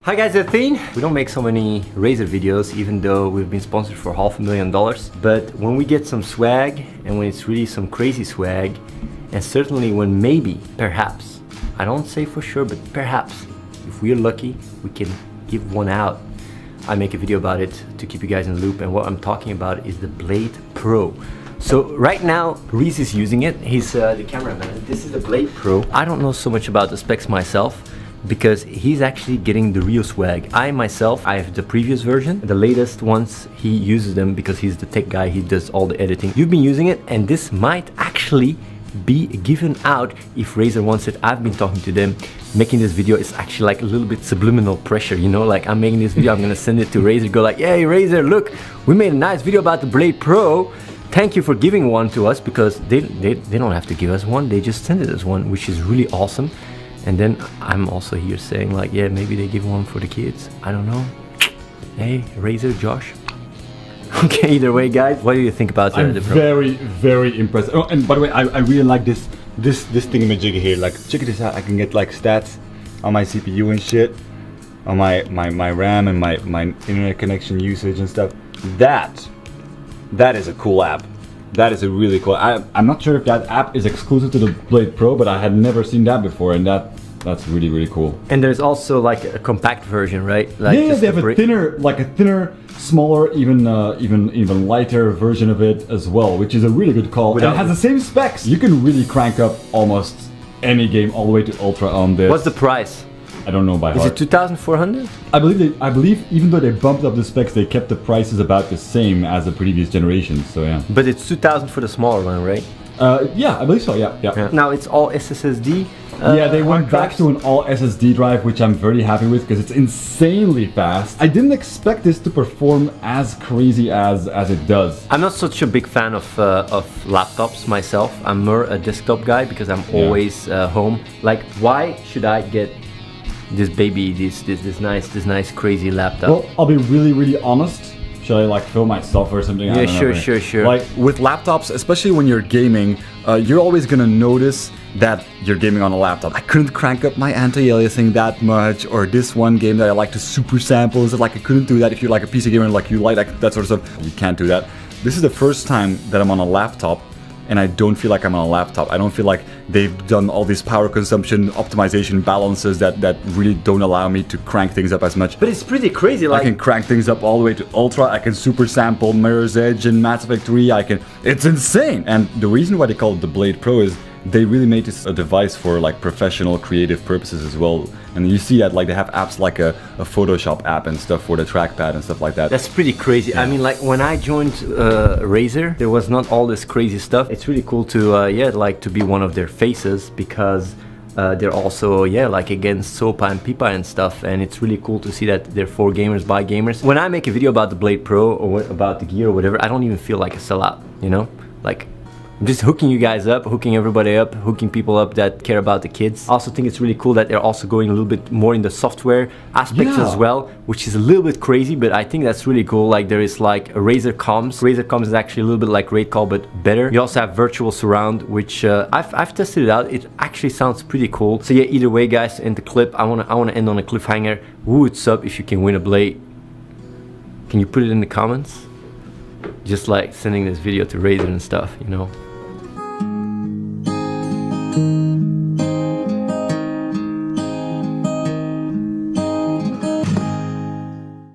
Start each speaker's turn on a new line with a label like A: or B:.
A: Hi guys, it's Athene. We don't make so many Razer videos even though we've been sponsored for $500,000. But when we get some swag and when it's really some crazy swag, and certainly when maybe, perhaps, I don't say for sure, but perhaps, if we're lucky, we can give one out. I make a video about it to keep you guys in the loop, and what I'm talking about is the Blade Pro. So right now, Reese is using it. He's the cameraman. This is the Blade Pro. I don't know so much about the specs myself, because he's actually getting the real swag. I myself, I have the previous version. The latest ones, he uses them because he's the tech guy, he does all the editing. You've been using it, and this might actually be given out if Razer wants it. I've been talking to them. Making this video is actually like a little bit subliminal pressure, you know, like I'm making this video, I'm gonna send it to Razer, go like, hey Razer, look, we made a nice video about the Blade Pro. Thank you for giving one to us, because they don't have to give us one, they just send it as one, which is really awesome. And then I'm also here saying like, yeah, maybe they give one for the kids. I don't know. Hey, Razer, Josh. Okay, either way, guys, what do you think about the Pro?
B: Very impressed. Oh, and by the way, I really like this thingamajigger here. Like, check this out. I can get like stats on my CPU and shit, on my RAM and my internet connection usage and stuff. That is a cool app. That is a really cool. I'm not sure if that app is exclusive to the Blade Pro, but I had never seen that before, and that's really cool.
A: And there's also like a compact version, right? Like
B: yeah, they have a thinner, smaller, even lighter version of it as well, which is a really good call. And it has the same specs. You can really crank up almost any game all the way to ultra on this.
A: What's the price?
B: I don't know by heart.
A: Is it 2,400?
B: I believe even though they bumped up the specs, they kept the prices about the same as the previous generation. So yeah.
A: But it's 2,000 for the smaller one, right?
B: Yeah, I believe so. Yeah.
A: Now it's all SSD.
B: Yeah, they went back to an all SSD drive, which I'm very happy with because it's insanely fast. I didn't expect this to perform as crazy as it does.
A: I'm not such a big fan of laptops myself. I'm more a desktop guy because I'm always home. Like, why should I get this baby, this nice crazy laptop?
B: Well, I'll be really honest. Should I like film myself or something?
A: Yeah, sure.
B: Like with laptops, especially when you're gaming, you're always gonna notice that you're gaming on a laptop. I couldn't crank up my anti-aliasing that much, or this one game that I like to super sample and stuff, like I couldn't do that if you're like a PC gamer and like you like that sort of stuff. You can't do that. This is the first time that I'm on a laptop, and I don't feel like I'm on a laptop. I don't feel like they've done all these power consumption optimization balances that really don't allow me to crank things up as much.
A: But it's pretty crazy. Like,
B: I can crank things up all the way to ultra. I can super sample Mirror's Edge and Mass Effect 3. It's insane. And the reason why they call it the Blade Pro is they really made this a device for like professional creative purposes as well. And you see that like they have apps like a Photoshop app and stuff for the trackpad and stuff like that.
A: That's pretty crazy. Yeah. I mean, like when I joined Razer, there was not all this crazy stuff. It's really cool to like to be one of their faces, because they're also like against SOPA and PIPA and stuff, and it's really cool to see that they're for gamers by gamers. When I make a video about the Blade Pro or about the gear or whatever, I don't even feel like a sellout, you know? Like, I'm just hooking you guys up, hooking everybody up, hooking people up that care about the kids. I also think it's really cool that they're also going a little bit more in the software aspects as well, which is a little bit crazy, but I think that's really cool. Like there is like a Razer Comms. Razer Comms is actually a little bit like RaidCall, but better. You also have virtual surround, which I've tested it out. It actually sounds pretty cool. So yeah, either way, guys, in the clip, I wanna end on a cliffhanger. Woo, it's up if you can win a Blade. Can you put it in the comments? Just like sending this video to Razer and stuff, you know.